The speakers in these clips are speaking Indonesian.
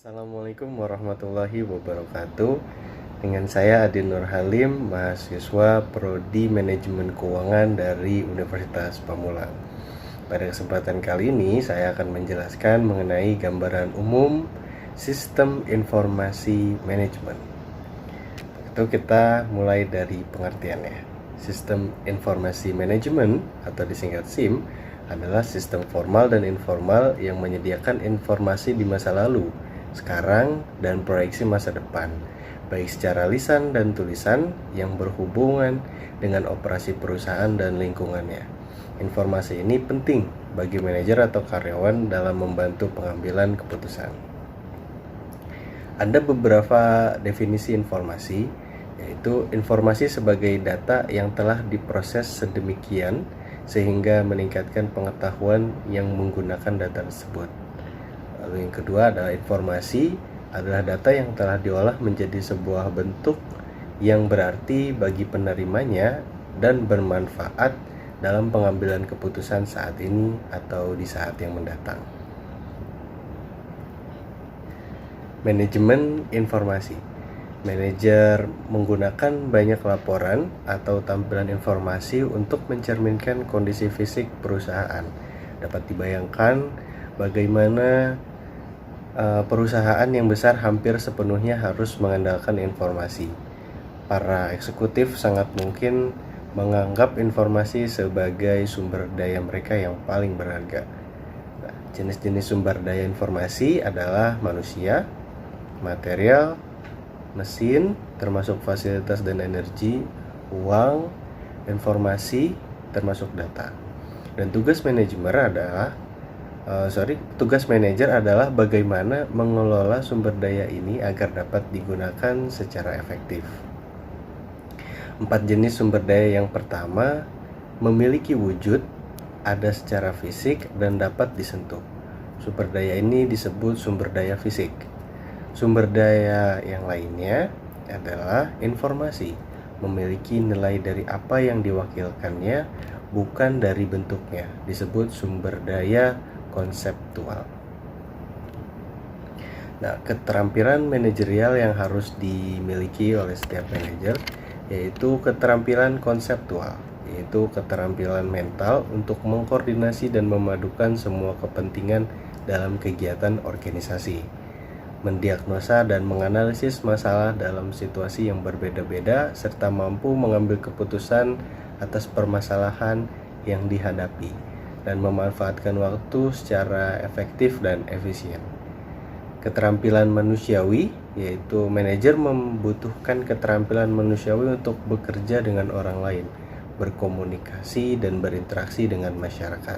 Assalamualaikum warahmatullahi wabarakatuh. Dengan saya Adin Nur Halim, mahasiswa Prodi Manajemen Keuangan dari Universitas Pamulang. Pada kesempatan kali ini saya akan menjelaskan mengenai gambaran umum sistem informasi manajemen. Itu kita mulai dari pengertiannya. Sistem informasi manajemen atau disingkat SIM adalah sistem formal dan informal yang menyediakan informasi di masa lalu, sekarang, dan proyeksi masa depan, baik secara lisan dan tulisan yang berhubungan dengan operasi perusahaan dan lingkungannya. Informasi ini penting bagi manajer atau karyawan dalam membantu pengambilan keputusan. Ada beberapa definisi informasi, yaitu informasi sebagai data yang telah diproses sedemikian sehingga meningkatkan pengetahuan yang menggunakan data tersebut. Lalu yang kedua adalah informasi adalah data yang telah diolah menjadi sebuah bentuk yang berarti bagi penerimanya dan bermanfaat dalam pengambilan keputusan saat ini atau di saat yang mendatang. Manajemen informasi. Manajer menggunakan banyak laporan atau tampilan informasi untuk mencerminkan kondisi fisik perusahaan. Dapat dibayangkan bagaimana perusahaan yang besar hampir sepenuhnya harus mengandalkan informasi. Para eksekutif sangat mungkin menganggap informasi sebagai sumber daya mereka yang paling berharga. Nah, jenis-jenis sumber daya informasi adalah manusia, material, mesin, termasuk fasilitas dan energi, uang, informasi, termasuk data. Dan tugas manajer adalah bagaimana mengelola sumber daya ini agar dapat digunakan secara efektif. 4 jenis sumber daya yang pertama memiliki wujud, ada secara fisik, dan dapat disentuh. Sumber daya ini disebut sumber daya fisik. Sumber daya yang lainnya adalah informasi, memiliki nilai dari apa yang diwakilkannya, bukan dari bentuknya, disebut sumber daya konseptual. Nah, keterampilan manajerial yang harus dimiliki oleh setiap manajer yaitu keterampilan konseptual, yaitu keterampilan mental untuk mengkoordinasi dan memadukan semua kepentingan dalam kegiatan organisasi, mendiagnosa dan menganalisis masalah dalam situasi yang berbeda-beda, serta mampu mengambil keputusan atas permasalahan yang dihadapi dan memanfaatkan waktu secara efektif dan efisien. Keterampilan manusiawi, yaitu manajer membutuhkan keterampilan manusiawi untuk bekerja dengan orang lain, berkomunikasi dan berinteraksi dengan masyarakat,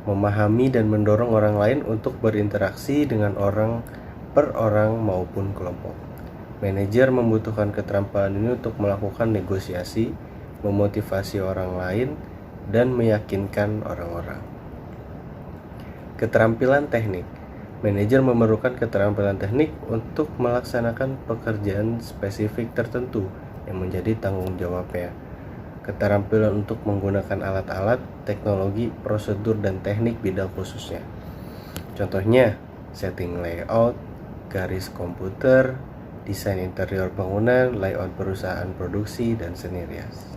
memahami dan mendorong orang lain untuk berinteraksi dengan orang per orang maupun kelompok. Manajer membutuhkan keterampilan ini untuk melakukan negosiasi, memotivasi orang lain, dan meyakinkan orang-orang. Keterampilan teknik. Manajer memerlukan keterampilan teknik untuk melaksanakan pekerjaan spesifik tertentu yang menjadi tanggung jawabnya. Keterampilan untuk menggunakan alat-alat, teknologi, prosedur, dan teknik bidang khususnya. Contohnya, setting layout, garis komputer, desain interior bangunan, layout perusahaan produksi, dan seni rias.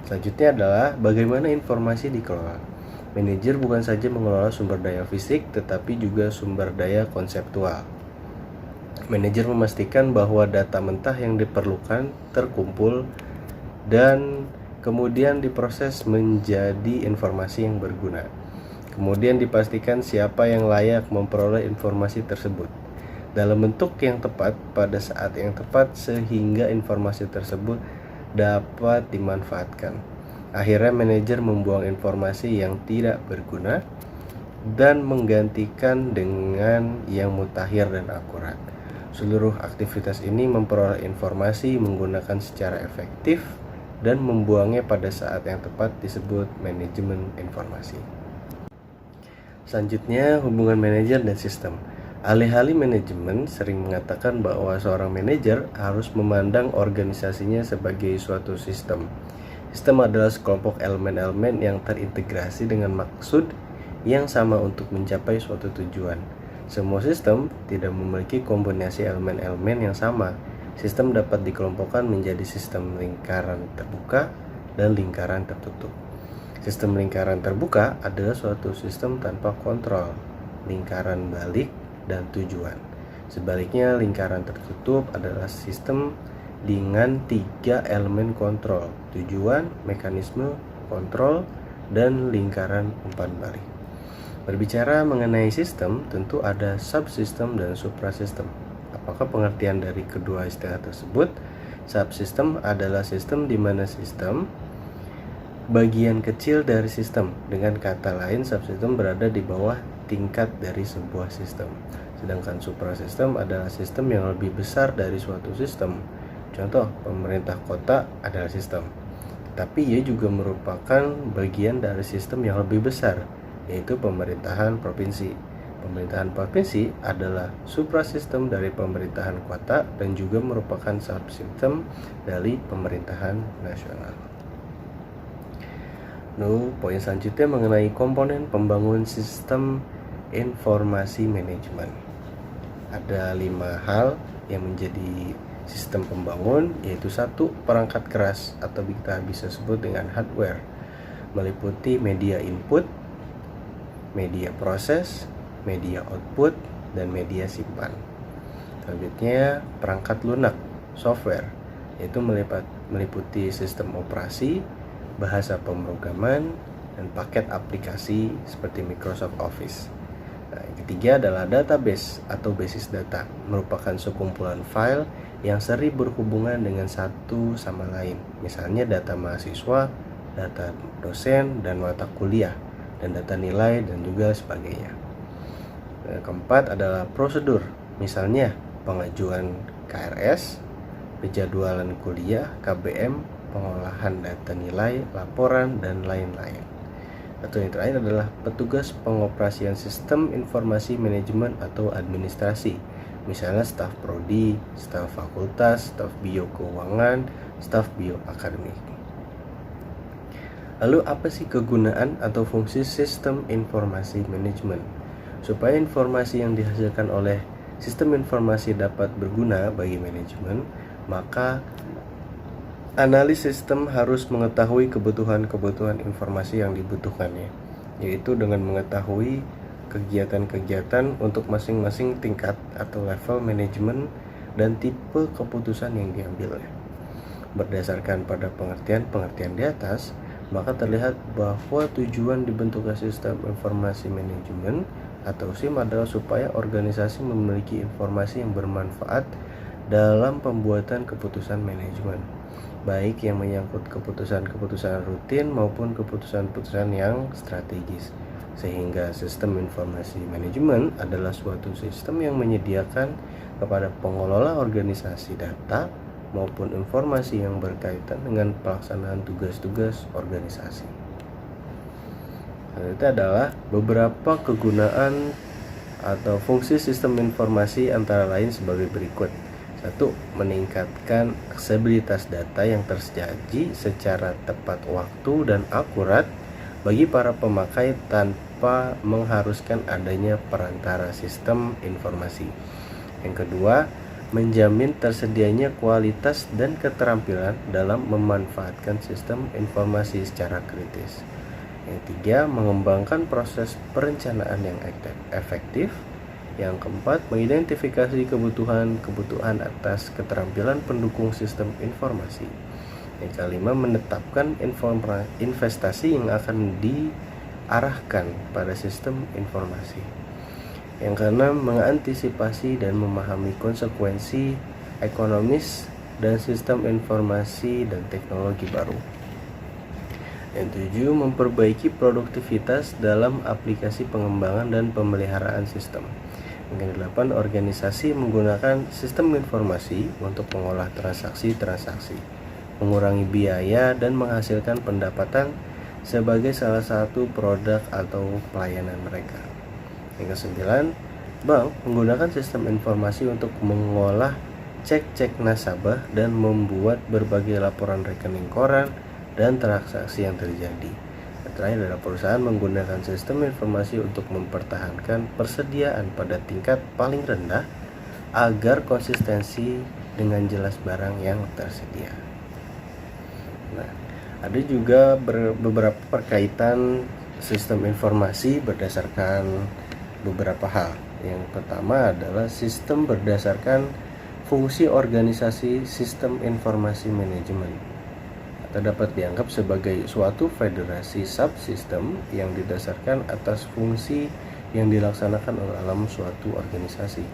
Selanjutnya adalah bagaimana informasi dikelola. Manajer bukan saja mengelola sumber daya fisik, tetapi juga sumber daya konseptual. Manajer memastikan bahwa data mentah yang diperlukan terkumpul dan kemudian diproses menjadi informasi yang berguna. Kemudian dipastikan siapa yang layak memperoleh informasi tersebut dalam bentuk yang tepat pada saat yang tepat sehingga informasi tersebut dapat dimanfaatkan. Akhirnya manajer membuang informasi yang tidak berguna dan menggantikan dengan yang mutakhir dan akurat. Seluruh aktivitas ini memperoleh informasi menggunakan secara efektif dan membuangnya pada saat yang tepat disebut manajemen informasi. Selanjutnya, hubungan manajer dan sistem. Ahli-ahli manajemen sering mengatakan bahwa seorang manajer harus memandang organisasinya sebagai suatu sistem. Sistem adalah sekelompok elemen-elemen yang terintegrasi dengan maksud yang sama untuk mencapai suatu tujuan. Semua sistem tidak memiliki kombinasi elemen-elemen yang sama. Sistem dapat dikelompokkan menjadi sistem lingkaran terbuka dan lingkaran tertutup. Sistem lingkaran terbuka adalah suatu sistem tanpa kontrol, lingkaran balik, dan tujuan. Sebaliknya, lingkaran tertutup adalah sistem dengan 3 elemen kontrol, tujuan, mekanisme kontrol, dan lingkaran umpan balik. Berbicara mengenai sistem, tentu ada subsistem dan suprasistem. Apakah pengertian dari kedua istilah tersebut? Subsistem adalah sistem di mana sistem bagian kecil dari sistem. Dengan kata lain, subsistem berada di bawah tingkat dari sebuah sistem. Sedangkan suprasistem adalah sistem yang lebih besar dari suatu sistem. Contoh, pemerintah kota adalah sistem. Tapi ia juga merupakan bagian dari sistem yang lebih besar, yaitu pemerintahan provinsi. Pemerintahan provinsi adalah suprasistem dari pemerintahan kota dan juga merupakan subsistem dari pemerintahan nasional. Poin selanjutnya mengenai komponen pembangun sistem informasi manajemen. Ada 5 hal yang menjadi sistem pembangun, yaitu 1. Perangkat keras atau kita bisa sebut dengan hardware, meliputi media input, media proses, media output, dan media simpan. Selanjutnya, perangkat lunak, software, yaitu meliputi sistem operasi, bahasa pemrograman, dan paket aplikasi seperti Microsoft Office. Yang ketiga adalah database atau basis data, merupakan sekumpulan file yang sering berhubungan dengan satu sama lain, misalnya data mahasiswa, data dosen dan mata kuliah, dan data nilai dan juga sebagainya. Yang keempat adalah prosedur, misalnya pengajuan KRS, penjadwalan kuliah, KBM, pengolahan data nilai, laporan, dan lain-lain. Atau yang terakhir adalah petugas pengoperasian sistem informasi manajemen atau administrasi, misalnya staf prodi, staf fakultas, staf bio keuangan, staf bio akademik. Lalu apa sih kegunaan atau fungsi sistem informasi manajemen? Supaya informasi yang dihasilkan oleh sistem informasi dapat berguna bagi manajemen, maka analis sistem harus mengetahui kebutuhan-kebutuhan informasi yang dibutuhkannya, yaitu dengan mengetahui kegiatan-kegiatan untuk masing-masing tingkat atau level manajemen dan tipe keputusan yang diambilnya. Berdasarkan pada pengertian-pengertian di atas, maka terlihat bahwa tujuan dibentuknya sistem informasi manajemen atau SIM adalah supaya organisasi memiliki informasi yang bermanfaat dalam pembuatan keputusan manajemen, baik yang menyangkut keputusan-keputusan rutin maupun keputusan-keputusan yang strategis. Sehingga sistem informasi manajemen adalah suatu sistem yang menyediakan kepada pengelola organisasi data maupun informasi yang berkaitan dengan pelaksanaan tugas-tugas organisasi. Itu adalah beberapa kegunaan atau fungsi sistem informasi antara lain sebagai berikut. 1. Meningkatkan aksesibilitas data yang tersaji secara tepat waktu dan akurat bagi para pemakai tanpa mengharuskan adanya perantara sistem informasi. Yang kedua, menjamin tersedianya kualitas dan keterampilan dalam memanfaatkan sistem informasi secara kritis. Yang ketiga, mengembangkan proses perencanaan yang efektif. Yang keempat, mengidentifikasi kebutuhan atas keterampilan pendukung sistem informasi. Yang kelima, menetapkan investasi yang akan diarahkan pada sistem informasi. Yang keenam, mengantisipasi dan memahami konsekuensi ekonomis dan sistem informasi dan teknologi baru. Yang ketujuh, memperbaiki produktivitas dalam aplikasi pengembangan dan pemeliharaan sistem. Yang kedelapan, organisasi menggunakan sistem informasi untuk mengolah transaksi-transaksi, mengurangi biaya dan menghasilkan pendapatan sebagai salah satu produk atau pelayanan mereka. Yang kesembilan, bank menggunakan sistem informasi untuk mengolah cek-cek nasabah dan membuat berbagai laporan rekening koran dan transaksi yang terjadi. Terakhir adalah perusahaan menggunakan sistem informasi untuk mempertahankan persediaan pada tingkat paling rendah agar konsistensi dengan jelas barang yang tersedia. Nah, ada juga beberapa perkaitan sistem informasi berdasarkan beberapa hal. Yang pertama adalah sistem berdasarkan fungsi organisasi sistem informasi manajemen, atau dapat dianggap sebagai suatu federasi subsistem yang didasarkan atas fungsi yang dilaksanakan dalam suatu organisasi.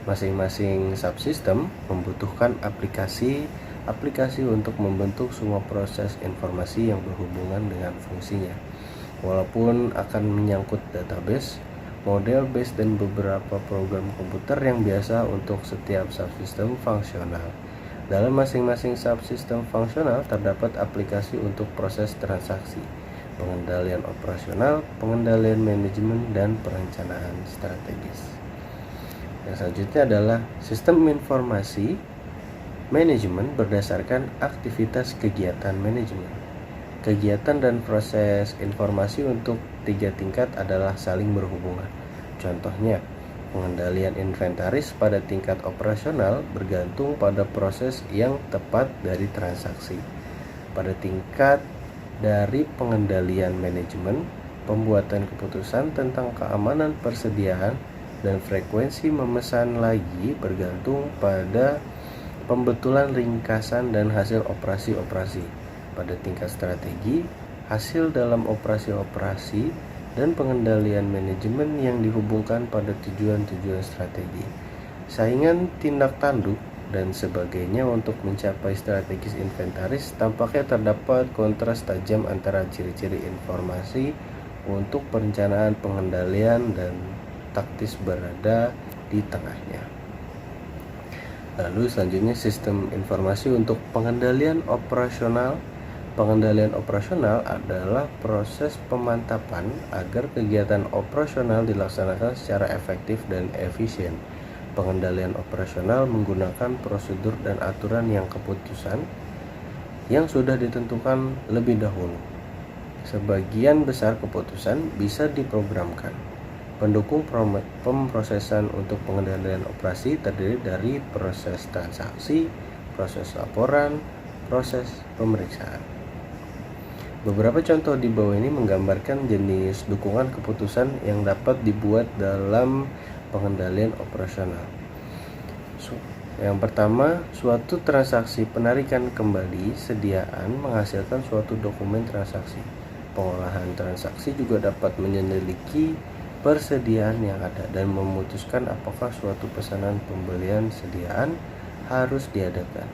Masing-masing subsistem membutuhkan aplikasi untuk membentuk semua proses informasi yang berhubungan dengan fungsinya. Walaupun akan menyangkut database, model base, dan beberapa program komputer yang biasa untuk setiap subsistem fungsional. Dalam masing-masing subsistem fungsional terdapat aplikasi untuk proses transaksi, pengendalian operasional, pengendalian manajemen, dan perencanaan strategis. Yang selanjutnya adalah sistem informasi manajemen berdasarkan aktivitas kegiatan manajemen. Kegiatan dan proses informasi untuk 3 tingkat adalah saling berhubungan. Contohnya, pengendalian inventaris pada tingkat operasional bergantung pada proses yang tepat dari transaksi. Pada tingkat dari pengendalian manajemen, pembuatan keputusan tentang keamanan persediaan dan frekuensi memesan lagi bergantung pada pembetulan ringkasan dan hasil operasi-operasi. Pada tingkat strategi, hasil dalam operasi-operasi dan pengendalian manajemen yang dihubungkan pada tujuan-tujuan strategi, saingan tindak tanduk, dan sebagainya untuk mencapai strategis inventaris. Tampaknya terdapat kontras tajam antara ciri-ciri informasi untuk perencanaan, pengendalian, dan taktis berada di tengahnya. Lalu selanjutnya sistem informasi untuk pengendalian operasional. Pengendalian operasional adalah proses pemantapan agar kegiatan operasional dilaksanakan secara efektif dan efisien. Pengendalian operasional menggunakan prosedur dan aturan yang keputusan yang sudah ditentukan lebih dahulu. Sebagian besar keputusan bisa diprogramkan. Pendukung pemrosesan untuk pengendalian operasi terdiri dari proses transaksi, proses laporan, proses pemeriksaan. Beberapa contoh di bawah ini menggambarkan jenis dukungan keputusan yang dapat dibuat dalam pengendalian operasional. Yang pertama, suatu transaksi penarikan kembali sediaan menghasilkan suatu dokumen transaksi. Pengolahan transaksi juga dapat menyelidiki persediaan yang ada dan memutuskan apakah suatu pesanan pembelian sediaan harus diadakan.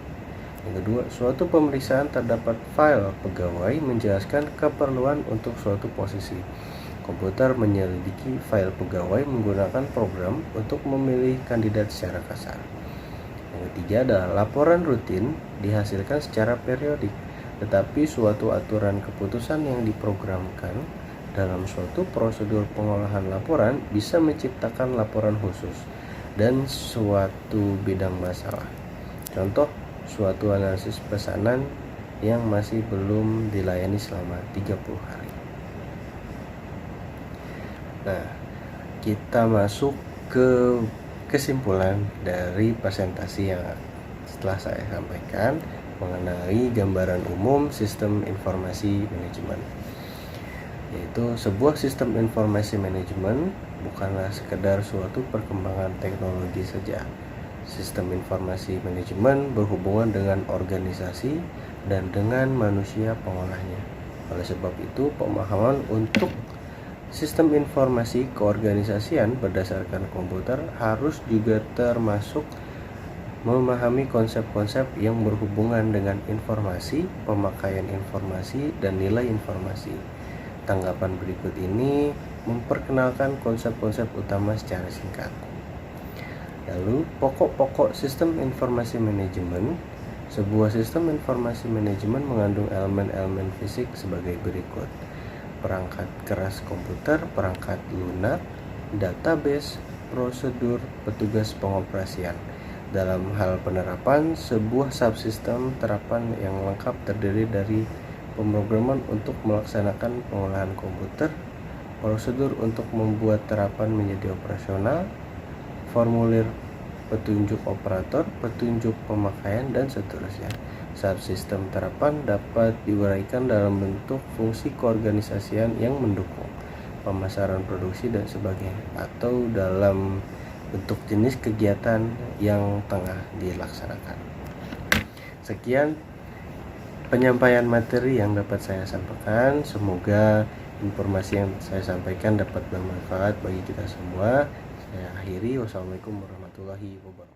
Yang kedua, suatu pemeriksaan terdapat file pegawai menjelaskan keperluan untuk suatu posisi. Komputer menyelidiki file pegawai menggunakan program untuk memilih kandidat secara kasar. Yang ketiga adalah laporan rutin dihasilkan secara periodik, tetapi suatu aturan keputusan yang diprogramkan dalam suatu prosedur pengolahan laporan bisa menciptakan laporan khusus dan suatu bidang masalah. Contoh, suatu analisis pesanan yang masih belum dilayani selama 30 hari. Nah, kita masuk ke kesimpulan dari presentasi yang setelah saya sampaikan mengenai gambaran umum sistem informasi manajemen. Yaitu sebuah sistem informasi manajemen bukanlah sekedar suatu perkembangan teknologi saja. Sistem informasi manajemen berhubungan dengan organisasi dan dengan manusia pengolahnya. Oleh sebab itu, pemahaman untuk sistem informasi keorganisasian berdasarkan komputer harus juga termasuk memahami konsep-konsep yang berhubungan dengan informasi, pemakaian informasi, dan nilai informasi. Tanggapan berikut ini memperkenalkan konsep-konsep utama secara singkat. Lalu, pokok-pokok sistem informasi manajemen. Sebuah sistem informasi manajemen mengandung elemen-elemen fisik sebagai berikut: perangkat keras komputer, perangkat lunak, database, prosedur, petugas pengoperasian. Dalam hal penerapan, sebuah subsistem terapan yang lengkap terdiri dari pemrograman untuk melaksanakan pengolahan komputer, prosedur untuk membuat terapan menjadi operasional, formulir petunjuk operator, petunjuk pemakaian, dan seterusnya. Subsistem terapan dapat diuraikan dalam bentuk fungsi keorganisasian yang mendukung pemasaran produksi dan sebagainya, atau dalam bentuk jenis kegiatan yang tengah dilaksanakan. Sekian penyampaian materi yang dapat saya sampaikan. Semoga informasi yang saya sampaikan dapat bermanfaat bagi kita semua. Saya akhiri. Wassalamualaikum warahmatullahi wabarakatuh.